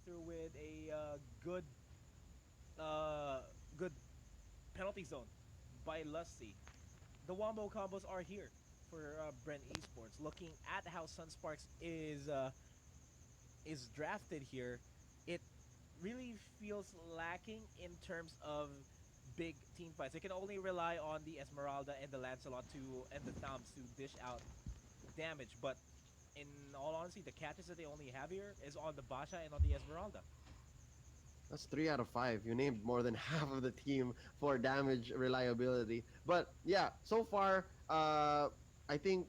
through with a uh, good penalty zone by Lusty. The wombo combos are here for BREN Esports. Looking at how SUNSPARKS is drafted here, it really feels lacking in terms of big team fights. They can only rely on the Esmeralda and the Lancelot to and the Thams to dish out damage. But in all honesty, the catches that they only have here is on the Basha and on the Esmeralda. That's 3 out of 5. You named more than half of the team for damage reliability. But yeah, so far, I think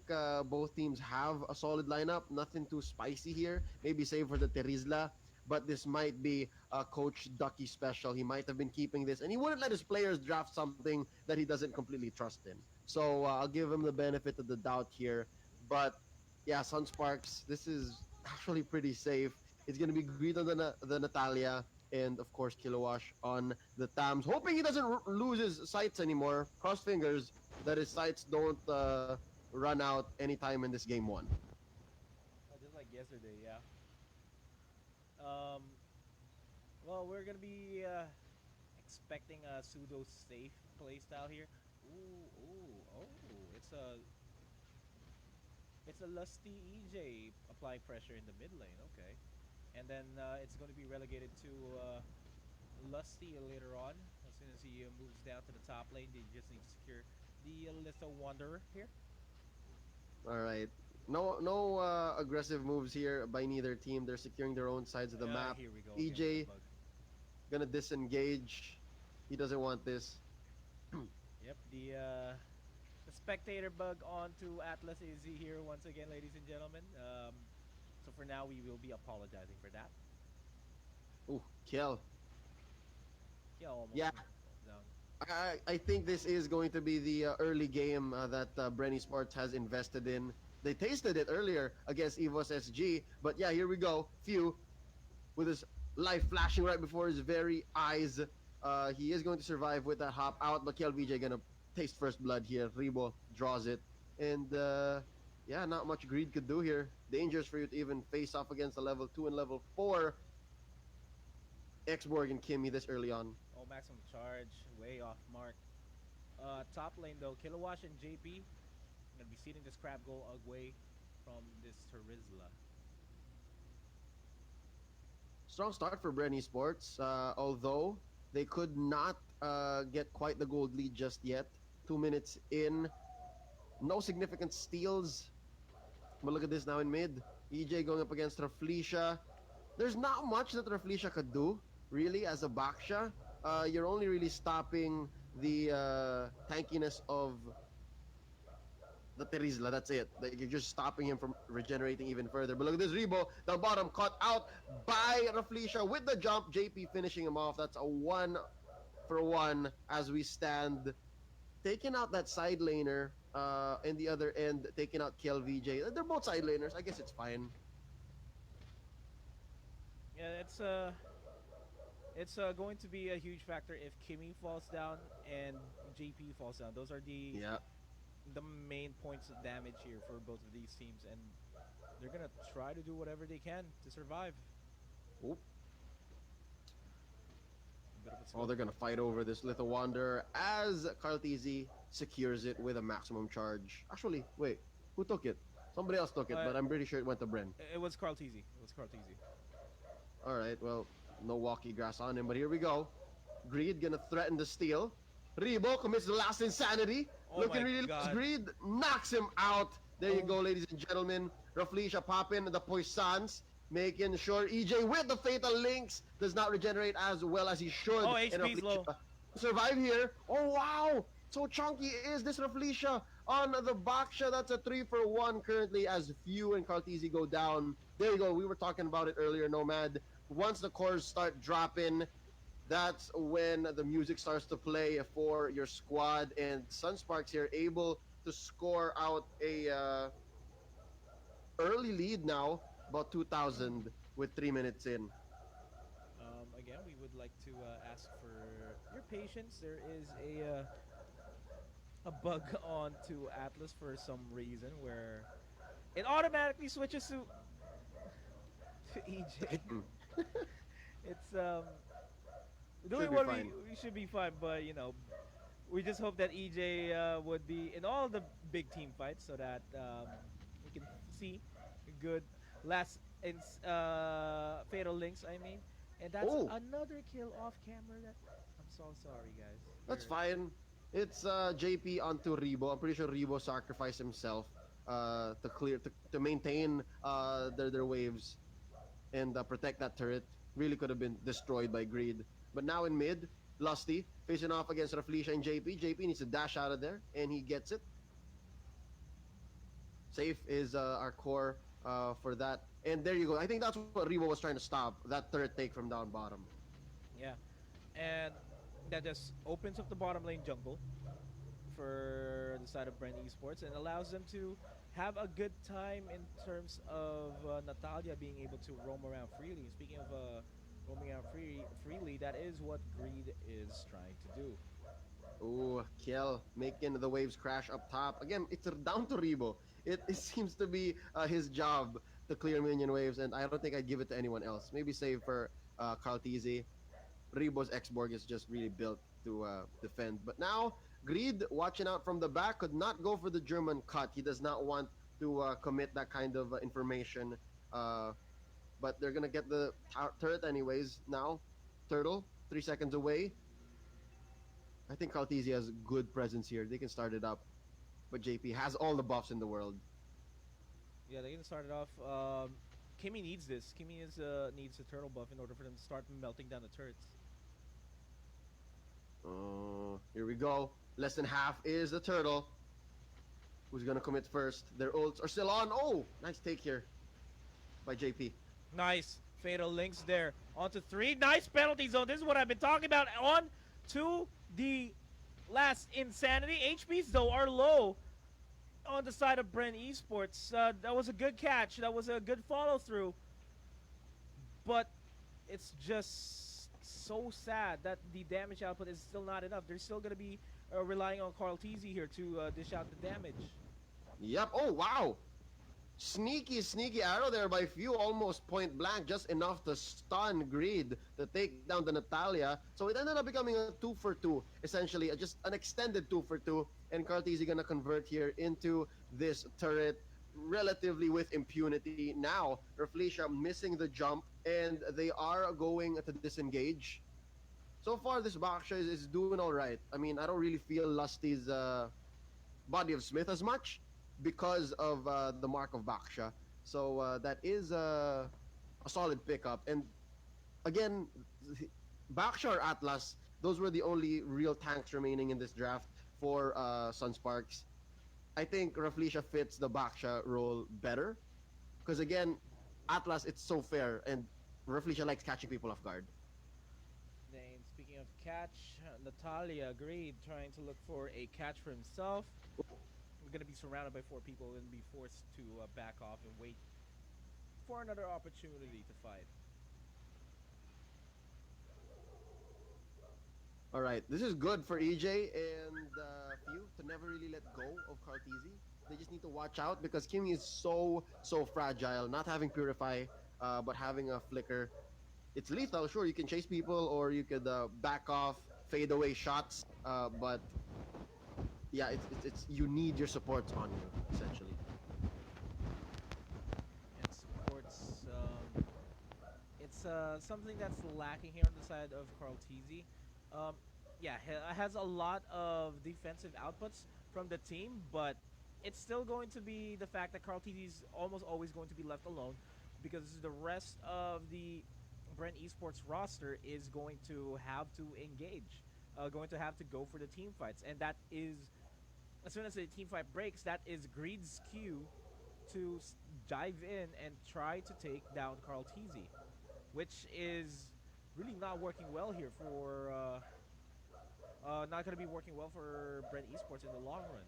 both teams have a solid lineup. Nothing too spicy here. Maybe save for the Terizla. But this might be a Coach Ducky special. He might have been keeping this, and he wouldn't let his players draft something that he doesn't completely trust in. So I'll give him the benefit of the doubt here. But yeah, Sunsparks, this is actually pretty safe. It's going to be Greed on the Natalia, and of course Kilowash on the Tams, hoping he doesn't lose his sights anymore. Cross fingers that his sights don't run out anytime in this game one. Just like yesterday, yeah. Um, well, we're gonna be expecting a pseudo safe playstyle here. Oh, it's a lusty EJ applying pressure in the mid lane. Okay, and then it's going to be relegated to lusty later on. As soon as he moves down to the top lane, they just need to secure the Litho Wanderer here. All right. No aggressive moves here by neither team. They're securing their own sides of the map. Here we go again with the EJ bug. gonna disengage. He doesn't want this. Yep, the spectator bug onto Atlas is here once again, ladies and gentlemen. So for now, we will be apologizing for that. Ooh, kill. Yeah, almost Yeah, down. I think this is going to be the early game that BREN Sports has invested in. They tasted it earlier against EVOS SG, but yeah, here we go. Few with his life flashing right before his very eyes. He is going to survive with that hop out, but KLVJ gonna taste first blood here. Ribo draws it, and yeah, not much Greed could do here. Dangerous for you to even face off against a level 2 and level 4 Xborg and Kimmy this early on. Oh, maximum charge, way off mark. Top lane though, Kilowash and JP gonna be seating this crab goal away from this Terizla. Strong start for BREN Sports, although they could not get quite the gold lead just yet. 2 minutes in, no significant steals. But look at this now in mid. EJ going up against Raflesia. There's not much that Raflesia could do, really, as a Baksha. You're only really stopping the tankiness of the Terizla. That's it. Like, you're just stopping him from regenerating even further. But look at this Rebo down bottom, caught out by Raflesia with the jump. JP finishing him off. That's a 1-for-1 as we stand. Taking out that side laner, and the other end taking out KLVJ. They're both side laners. I guess it's fine. Yeah, it's going to be a huge factor if Kimmy falls down and JP falls down. Those are Yeah. the main points of damage here for both of these teams, and they're gonna try to do whatever they can to survive. Oop. Oh, Slow. they're gonna fight over this Little Wanderer as Cartesi secures it with a maximum charge. Actually, wait, who took it? Somebody else took it, but I'm pretty sure it went to BREN. It was Carl Teasy. It was Carl Teasy. All right, well, no walkie grass on him, but here we go. Greed gonna threaten to steal. Rebo commits the last insanity. Oh Looking my really God. Greed knocks him out. There you go, ladies and gentlemen. Raflesia popping the Poissons, making sure EJ with the Fatal Links does not regenerate as well as he should. Oh, And HP's low. survive here. Oh, wow. So chunky is this Raflesia on the Baksha. That's a 3-for-1 currently as Few and Cartesi go down. There you go. We were talking about it earlier, Nomad. Once the cores start dropping, that's when the music starts to play for your squad. And Sunsparks here able to score out a early lead now, about 2,000 with 3 minutes in. Again, we would like to ask for your patience. There is a bug onto Atlas for some reason where it automatically switches to EJ. doing Should be what fine. we should be fine. But we just hope that EJ would be in all the big team fights so that we can see good last in fatal links. I mean, and that's Oh, another kill off camera. That I'm so sorry, guys. that's You're fine. It's JP onto Rebo. I'm pretty sure Rebo sacrificed himself to maintain their waves and protect that turret. Really could have been destroyed by Greed. But now in mid, Lusty facing off against Raflisha and JP. JP needs to dash out of there, and he gets it. Safe is our core for that. And there you go. I think that's what Rebo was trying to stop, that turret take from down bottom. yeah, and that just opens up the bottom lane jungle for the side of BREN Esports and allows them to have a good time in terms of Natalia being able to roam around freely. Speaking of roaming around freely, that is what Greed is trying to do. Ooh, Kiel making the waves crash up top. Again, it's down to Rebo. It seems to be his job to clear minion waves, and I don't think I'd give it to anyone else. Maybe save for Carl TZ. Rebo's X-Borg is just really built to defend. But now, Greed, watching out from the back, could not go for the German cut. He does not want to commit that kind of information. Uh, but they're going to get the turret anyways now. Turtle, 3 seconds away. I think Kaltizi has good presence here. They can start it up. But JP has all the buffs in the world. Yeah, they're gonna start it off. Kimmy needs this. Kimmy needs a turtle buff in order for them to start melting down the turrets. Here we go. Less than half is the turtle. Who's gonna commit first? Their ults are still on. Oh, nice take here by JP. Nice. Fatal links there. Onto 3. Nice penalty zone. This is what I've been talking about. On to the last insanity. HPs, though, are low on the side of BREN Esports. That was a good catch. That was a good follow through. But it's just so sad that the damage output is still not enough. They're still going to be relying on Carl TZ here to dish out the damage. Yep. Oh, wow. Sneaky arrow there by Few, almost point blank, just enough to stun Greed to take down the Natalia. So it ended up becoming a 2-for-2, essentially, just an extended 2-for-2. And Cartesi gonna convert here into this turret relatively with impunity. Now, Reflecia missing the jump, and they are going to disengage. So far, this Baksha is doing all right. I mean, I don't really feel Lusty's Body of Smith as much because of the mark of Baksha. So that is a solid pickup. And again, Baksha or Atlas, those were the only real tanks remaining in this draft for SUNSPARKS. I think Raflecia fits the Baksha role better. Because again, Atlas, it's so fair, and Raflecia likes catching people off guard. Then, speaking of catch, Natalia agreed, trying to look for a catch for himself. We're going to be surrounded by 4 people and be forced to back off and wait for another opportunity to fight. All right, this is good for EJ and Few to never really let go of Cartesi. They just need to watch out because Kimi is so fragile. Not having Purify, but having a Flicker, it's lethal. Sure, you can chase people or you could back off, fade away shots. But yeah, it's you need your supports on you essentially. And supports, it's something that's lacking here on the side of Carl TZ. Yeah, has a lot of defensive outputs from the team, but it's still going to be the fact that Carl TZ is almost always going to be left alone because the rest of the BREN Esports roster is going to have to engage, going to have to go for the team fights, and that is, as soon as the team fight breaks, that is Greed's cue to dive in and try to take down Carl TZ, which is really not working well here for not going to be working well for BREN Esports in the long run.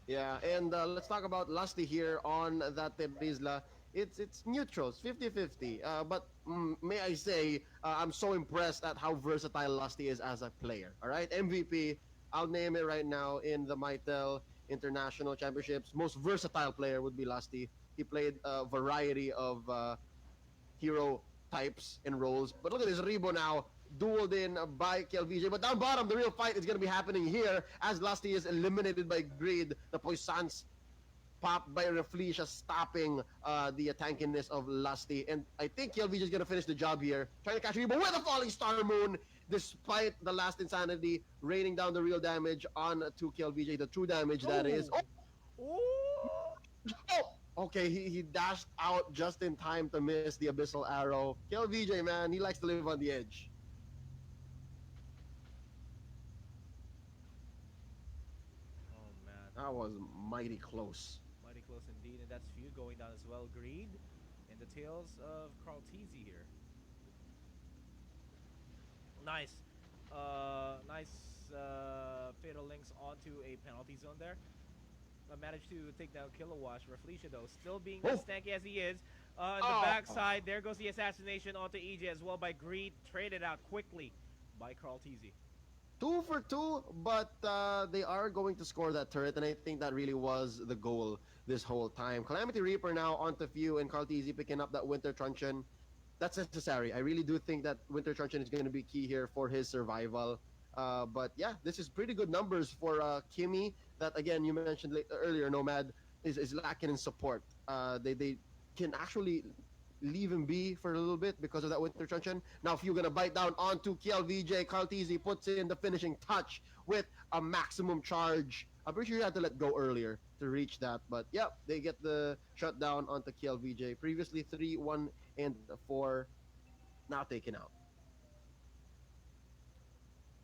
Yeah, and let's talk about Lusty here on that Terisla. It's neutrals, 50-50. But may I say, I'm so impressed at how versatile Lusty is as a player. All right, MVP, I'll name it right now in the MYTEL International Championships. Most versatile player would be Lusty. He played a variety of hero types and roles. But look at this Rebo now, dueled in by KLVJ. But down bottom, the real fight is going to be happening here as Lusty is eliminated by Greed. The Poissons popped by Reflecia, stopping the tankiness of Lusty. And I think KLVJ is going to finish the job here. Trying to catch Rebo with a falling Star Moon. Despite the last insanity, raining down the real damage on to KLVJ, the true damage that is. Oh! Okay, he dashed out just in time to miss the abyssal arrow. KLVJ, man, he likes to live on the edge. Oh man, That was mighty close. mighty close indeed, and that's feud going down as well. Greed in the tails of Carl Teasy here. Nice. Nice fatal links onto a penalty zone there. Managed to take down Kilowash. Reflecia, though, still being as stanky as he is. On the backside, there goes the assassination onto EJ as well by Greed. Traded out quickly by Carl Teasy. 2 for 2, but they are going to score that turret, and I think that really was the goal this whole time. Calamity Reaper now onto Few, and Carl Teasy picking up that Winter Truncheon. That's necessary. I really do think that Winter Truncheon is going to be key here for his survival. But yeah, this is pretty good numbers for Kimmy. That again, you mentioned earlier, Nomad is lacking in support. They can actually leave him be for a little bit because of that Winter Truncheon. Now, if you're gonna bite down onto KLVJ, Carl Teasy puts in the finishing touch with a maximum charge. I'm pretty sure you had to let go earlier to reach that, but yeah, they get the shutdown onto KLVJ. Previously 3, 1, and 4, now taken out.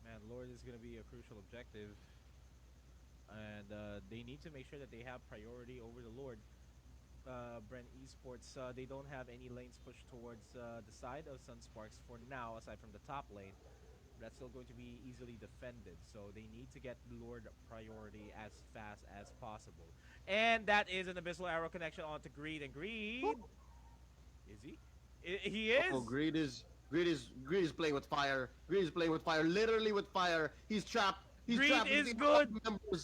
Man, Lord is going to be a crucial objective. And they need to make sure that they have priority over the Lord. BREN Esports, they don't have any lanes pushed towards the side of SUNSPARKS for now, aside from the top lane. That's still going to be easily defended. So they need to get Lord priority as fast as possible. And that is an Abyssal Arrow connection onto Greed. And Greed... Is he? He is? Oh, Greed is playing with fire. Greed is playing with fire, literally with fire. He's trapped. He's Greed trapped. is good.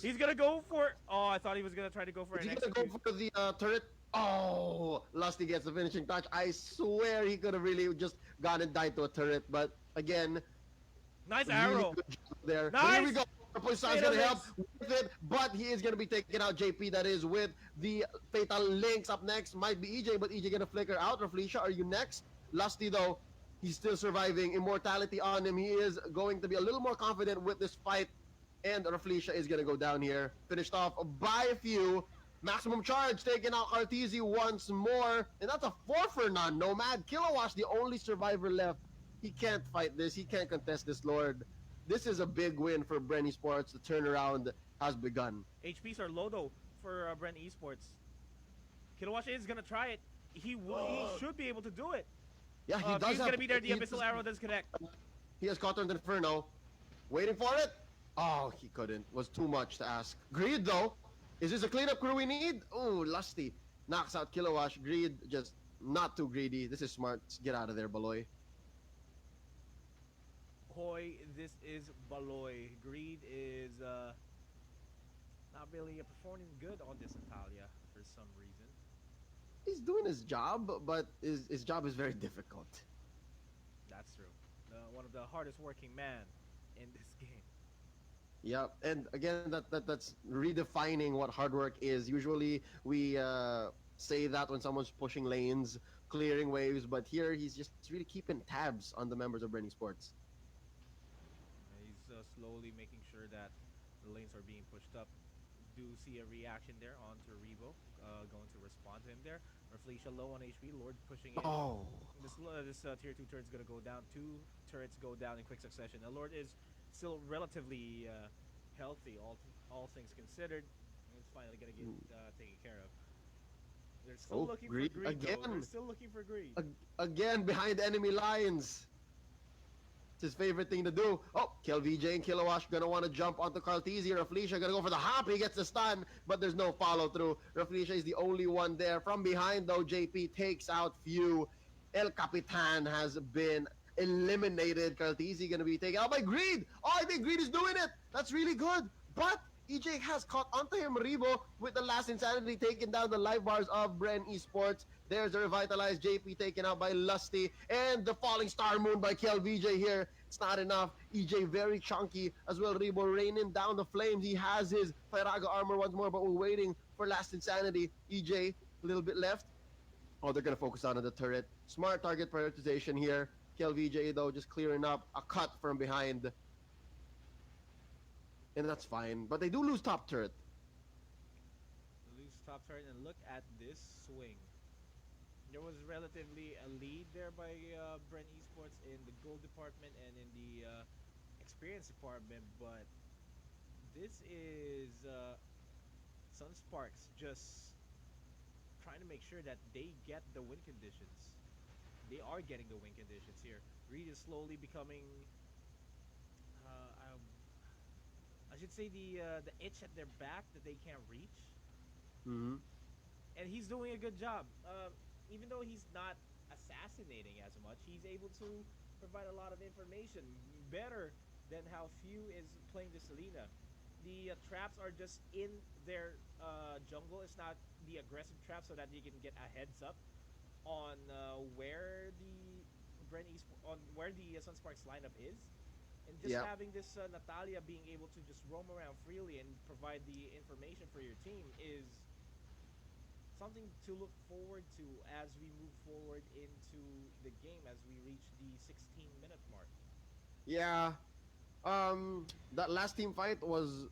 He's gonna go for... Oh, I thought he was gonna try to go for Is an he gonna go execute. for the turret? Oh, Lusty gets the finishing touch. I swear he could have really just gone and died to a turret, but again, Nice really arrow. good job there. Nice. Here we go. Poisson's gonna help with it, but he is gonna be taking out JP. That is with the fatal links. Up next might be EJ, but EJ gonna flicker out. Reflecia, are you next? Lusty though, he's still surviving. Immortality on him. He is going to be a little more confident with this fight. And Reflecia is going to go down here. Finished off by a few. Maximum charge taking out Arteezy once more. And that's a 4 for none. Nomad. Kilowash, the only survivor left. He can't fight this. He can't contest this Lord. This is a big win for BREN Esports. The turnaround has begun. HPs are low though for BREN Esports. Kilowash is gonna try it. He should be able to do it. Yeah, he does. He's gonna be there. The he Abyssal Arrow does connect. He has caught on the Inferno. Waiting for it. Oh, he couldn't. Was too much to ask. Greed though. Is this a cleanup crew we need? Oh, Lusty knocks out Kilowash. Greed just not too greedy. This is smart. Get out of there, Baloy. Hoy, this is Baloy. Greed is not really performing good on this Natalia for some reason. He's doing his job, but his job is very difficult. That's true. One of the hardest working man in this game. Yep, and again, that's redefining what hard work is. Usually, we say that when someone's pushing lanes, clearing waves, but here he's just really keeping tabs on the members of BREN Esports. He's slowly making sure that the lanes are being pushed up. Do see a reaction there onto Rebo, going to respond to him there. Reflecia low on HP, Lord pushing in. Oh, This tier 2 turret's gonna go down. 2 turrets go down in quick succession. The Lord is still relatively healthy, all things considered. It's finally gonna get taken care of. They're still looking for Greed again. though. They're still looking for Greed. Again, behind enemy lines. It's his favorite thing to do. Oh, KLVJ and Kilowash gonna want to jump onto Carteezy. Reflecia gonna go for the hop. He gets the stun, but there's no follow through. Reflecia is the only one there. From behind though, JP takes out Few. El Capitan has been eliminated. Carteezy gonna be taken out by Greed. Oh, I think Greed is doing it. That's really good. But EJ has caught onto him. Rebo with the last insanity taking down the live bars of BREN Esports. There's the revitalized JP taken out by Lusty. And the falling star moon by KLVJ here. It's not enough. EJ very chunky as well. Rebo raining down the flames. He has his Firaga armor once more, but we're waiting for last insanity. EJ, a little bit left. Oh, they're going to focus on the turret. Smart target prioritization here. KLVJ, though, just clearing up a cut from behind. And that's fine. But they do lose top turret. Lose top turret, and look at this swing. There was relatively a lead there by BREN Esports in the gold department and in the experience department, but this is SUNSPARKS just trying to make sure that they get the win conditions. They are getting the win conditions here. Reed is slowly becoming, I should say, the itch at their back that they can't reach, Mm-hmm. and he's doing a good job. Even though he's not assassinating as much, he's able to provide a lot of information better than how Few is playing the Selena. The traps are just in their jungle. It's not the aggressive trap, so that you can get a heads up on where the on where the SUNSPARKS lineup is, and just Yeah. having this Natalia being able to just roam around freely and provide the information for your team is something to look forward to as we move forward into the game as we reach the 16-minute mark. Yeah. That last team fight was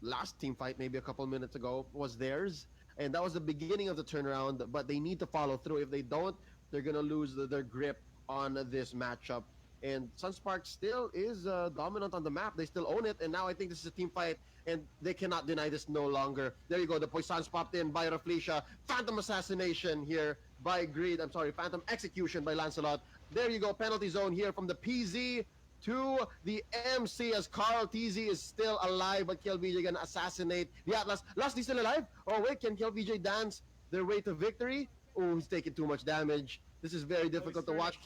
last team fight maybe a couple minutes ago was theirs, and that was the beginning of the turnaround. But they need to follow through. If they don't, they're gonna lose their grip on this matchup. And Sunspark still is dominant on the map. They still own it, and now I think this is a team fight, and they cannot deny this no longer. There you go. The Poisons popped in by Raflesia. Phantom assassination here by Greed. I'm sorry, Phantom execution by Lancelot. There you go. Penalty zone here from the PZ to the MC as Carl TZ is still alive, but KLVJ gonna assassinate the Atlas. Lusty still alive? Oh wait, can KLVJ dance their way to victory? Oh, he's taking too much damage. This is very Oh, he's difficult to turning. watch.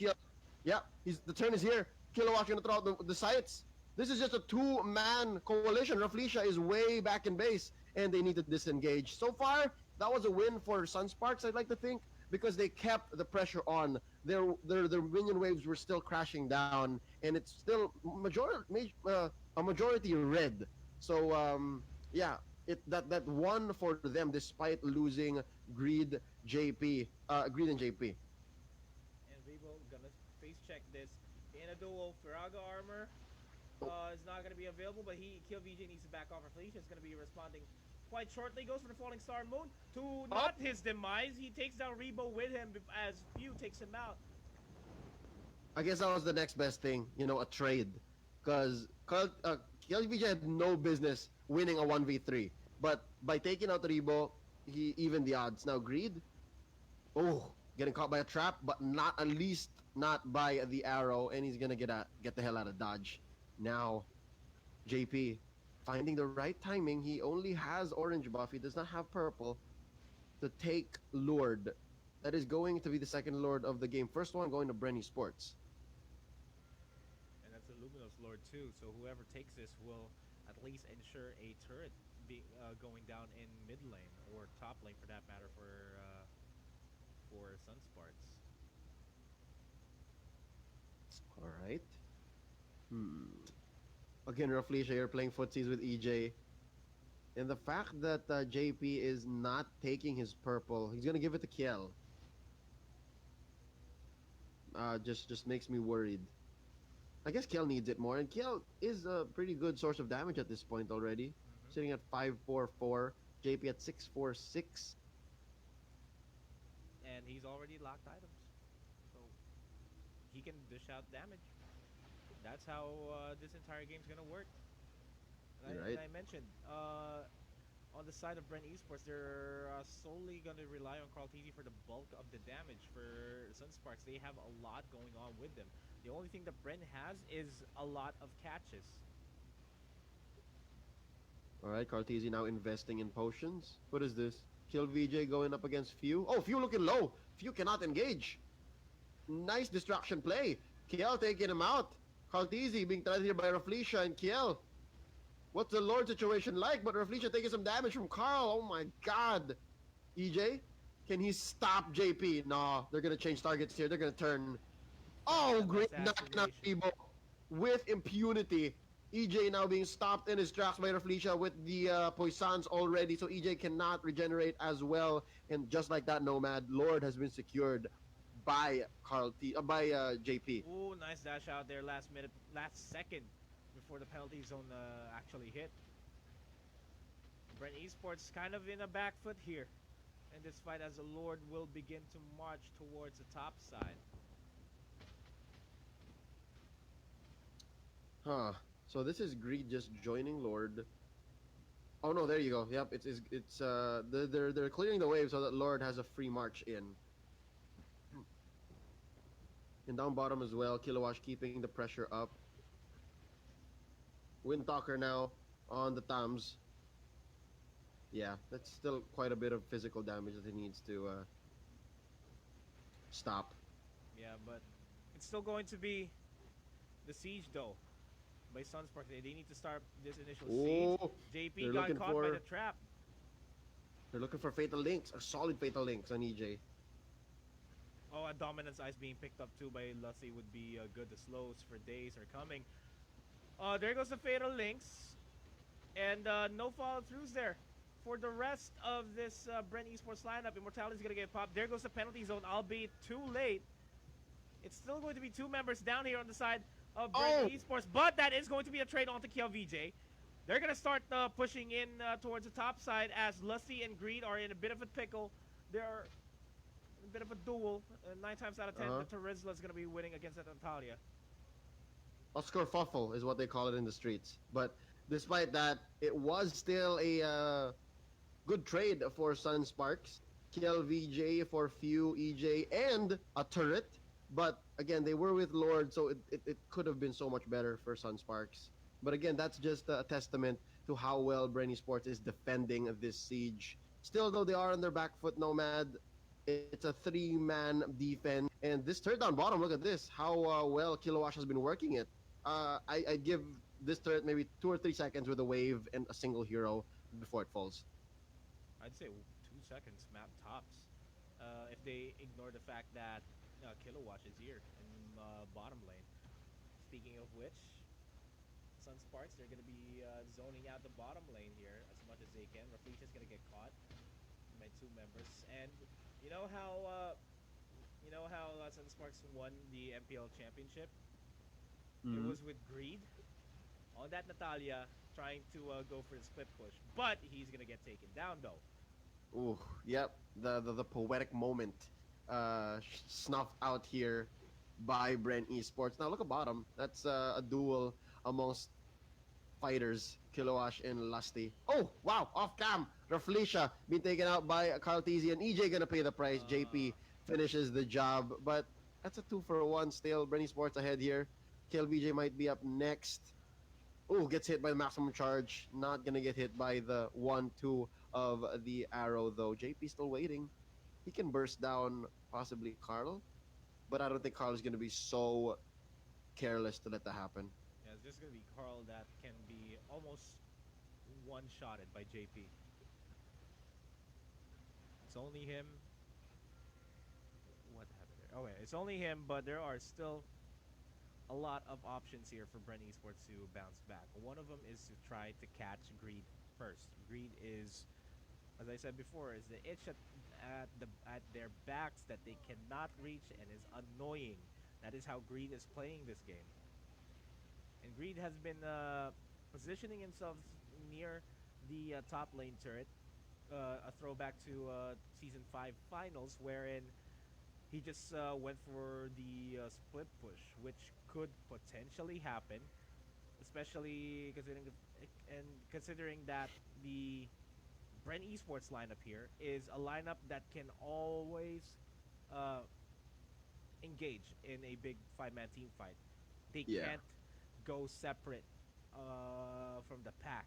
Yeah, the turn is here. Kilowatt gonna throw out the sights. This is just a two-man coalition. Raflesia is way back in base, and they need to disengage. So far, that was a win for Sunsparks, I'd like to think, because they kept the pressure on. Their minion waves were still crashing down, and it's still a majority red. So yeah, that won for them despite losing Greed, Greed and JP. And Rebo gonna face check this. In a duel, Firaga armor Oh. is not gonna be available, but KillVJ needs to back off. Felicia is gonna be responding quite shortly. Goes for the Falling Star Moon to not his demise. He takes down Rebo with him as Few takes him out. I guess that was the next best thing, a trade. Because KLVJ had no business winning a 1v3. But by taking out Rebo, he evened the odds. Now, Greed, getting caught by a trap, but at least not by the arrow, and he's gonna get the hell out of dodge. Now, JP, finding the right timing, he only has orange buff, he does not have purple, to take Lord. That is going to be the second Lord of the game. First one going to BREN Esports. And that's a Luminous Lord too, so whoever takes this will at least ensure a turret going down in mid lane, or top lane for that matter, for Sunsparks. Alright. Again, Raflesia here playing footsies with EJ. And the fact that JP is not taking his purple, he's gonna give it to Kiel. Just makes me worried. I guess Kiel needs it more, and Kiel is a pretty good source of damage at this point already. Sitting at 544, JP at 646. And he's already locked items, so he can dish out damage. That's how this entire game's gonna work. And Right. I mentioned, on the side of BREN Esports, they're solely gonna rely on Carl TZ for the bulk of the damage. For SUNSPARKS, they have a lot going on with them. The only thing that BREN has is a lot of catches. Alright, Cartesi now investing in potions. What is this? Kill VJ going up against Few. Oh, Few looking low. Few cannot engage. Nice distraction play. Kiel taking him out. Caltizi being threatened here by Raflesia and Kiel. What's the Lord situation like? But Raflesia taking some damage from Carl. Oh my god. EJ, can he stop JP? No, they're gonna change targets here. They're gonna turn. Trying Oh, that great assassination. Naibo with impunity. EJ now being stopped in his tracks by Raflesia with the Poissons already, so EJ cannot regenerate as well. And just like that, Nomad, Lord has been secured by JP. Ooh, nice dash out there last minute, last second before the penalty zone actually hit. Brent Esports kind of in a back foot here in this fight as the Lord will begin to march towards the top side. Huh. So this is Greed just joining Lord. Oh no, there you go. Yep, it's they're clearing the wave so that Lord has a free march in. And down bottom as well, Kilowash keeping the pressure up. Windtalker now on the Tams. Yeah, that's still quite a bit of physical damage that he needs to stop. Yeah, but it's still going to be the siege though by SUNSPARKS. They need to start this initial siege. Oh, JP they're got looking caught by for the trap. they're looking for fatal links, a solid fatal links on EJ. Oh, a dominance ice being picked up too by Lussie would be good. The slows for days are coming. There goes the fatal links. And no follow throughs there. For the rest of this BREN Esports lineup, Immortality's going to get popped. There goes the penalty zone, albeit too late. It's still going to be two members down here on the side of BREN Esports, but that is going to be a trade onto KLVJ. They're going to start pushing in towards the top side as Lusty and Greed are in a bit of a pickle. They're in a bit of a duel. 9 times out of 10, the Terizla is going to be winning against the Natalia. Oscar Fuffle is what they call it in the streets. But despite that, it was still a good trade for SUNSPARKS. KLVJ for few EJ and a turret. But again, they were with Lord, so it could have been so much better for SUNSPARKS. But again, that's just a testament to how well BREN Esports is defending this siege. Still, though, they are on their back foot, Nomad. It's a three-man defense. And this third down bottom, look at this. How well Kilowash has been working it. I'd give this turret maybe 2 or 3 seconds with a wave and a single hero before it falls. I'd say 2 seconds, map tops. If they ignore the fact that Kilowatt is here in bottom lane. Speaking of which, SUNSPARKS, they're going to be zoning out the bottom lane here as much as they can. Raflicia's going to get caught by 2 members. And you know how SUNSPARKS won the MPL championship? It was with Greed on that Natalia trying to go for the split push. But he's going to get taken down though. Ooh, yep. The poetic moment snuffed out here by BREN Esports. Now look at bottom. That's a duel amongst fighters, Kilowash and Lusty. Oh, wow, off cam. Raflesia being taken out by Caltizi and EJ gonna pay the price. JP finishes the job, but that's a 2-for-1 still. BREN Esports ahead here. KLVJ might be up next. Oh, gets hit by the maximum charge. Not gonna get hit by the 1-2 of the arrow though. JP still waiting. He can burst down possibly Carl, but I don't think Carl is gonna be so careless to let that happen. Yeah, it's just gonna be Carl that can be almost one-shotted by JP. It's only him. What happened there? Oh, yeah, it's only him, but there are still a lot of options here for BREN Esports to bounce back. One of them is to try to catch Greed first. Greed is, as I said before, is the itch at their backs that they cannot reach and is annoying. That is how Greed is playing this game. And Greed has been positioning himself near the top lane turret. A throwback to Season 5 finals wherein he just went for the split push, which could potentially happen, especially considering that the BREN Esports lineup here is a lineup that can always engage in a big 5-man team fight. They can't go separate from the pack.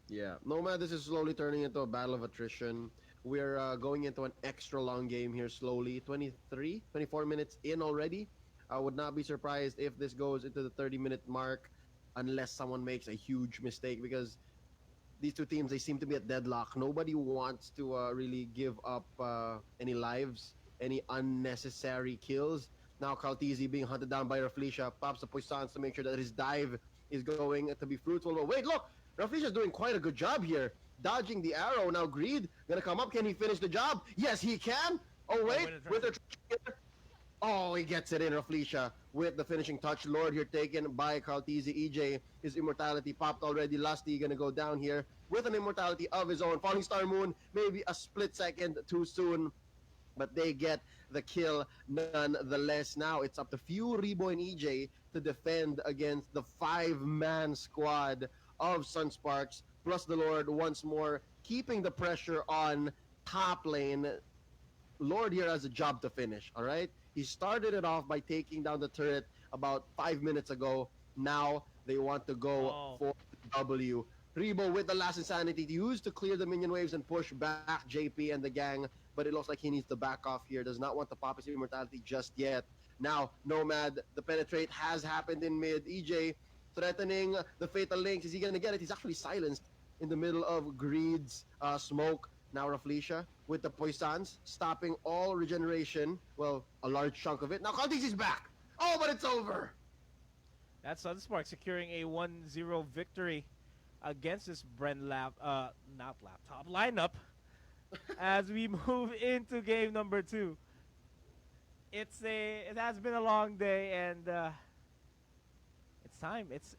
Yeah. Nomad, this is slowly turning into a battle of attrition. We're going into an extra long game here slowly. 24 minutes in already. I would not be surprised if this goes into the 30-minute mark unless someone makes a huge mistake because these two teams they seem to be at deadlock. Nobody wants to really give up any lives, any unnecessary kills. Now Caltizi being hunted down by Raflisha pops the Poissons to make sure that his dive is going to be fruitful. But wait, look, Raflisha's doing quite a good job here, dodging the arrow. Now Greed gonna come up. Can he finish the job? Yes, he can. Oh Oh, wait, winner with transit. the oh, he gets it in, Raflisha, with the finishing touch. Lord here taken by Caltizi. EJ, his immortality popped already. Lusty gonna go down here with an immortality of his own. Falling Star Moon, maybe a split second too soon, but they get the kill nonetheless. Now it's up to Fury Boy and EJ to defend against the five-man squad of Sunsparks, plus the Lord once more, keeping the pressure on top lane. Lord here has a job to finish, all right? He started it off by taking down the turret about 5 minutes ago. Now they want to go Oh, for W. Rebo with the last insanity used to clear the minion waves and push back JP and the gang, but it looks like he needs to back off here. Does not want to pop his immortality just yet. Now, Nomad, the penetrate has happened in mid. EJ threatening the Fatal Links. Is he going to get it? He's actually silenced in the middle of Greed's smoke. Now Raflisha with the Poissons, stopping all regeneration. Well, a large chunk of it. Now Khaldis is back. Oh, but it's over. that's Sunspark securing a 1-0 victory against this BREN not laptop lineup as we move into game number 2. It has been a long day and it's time. It's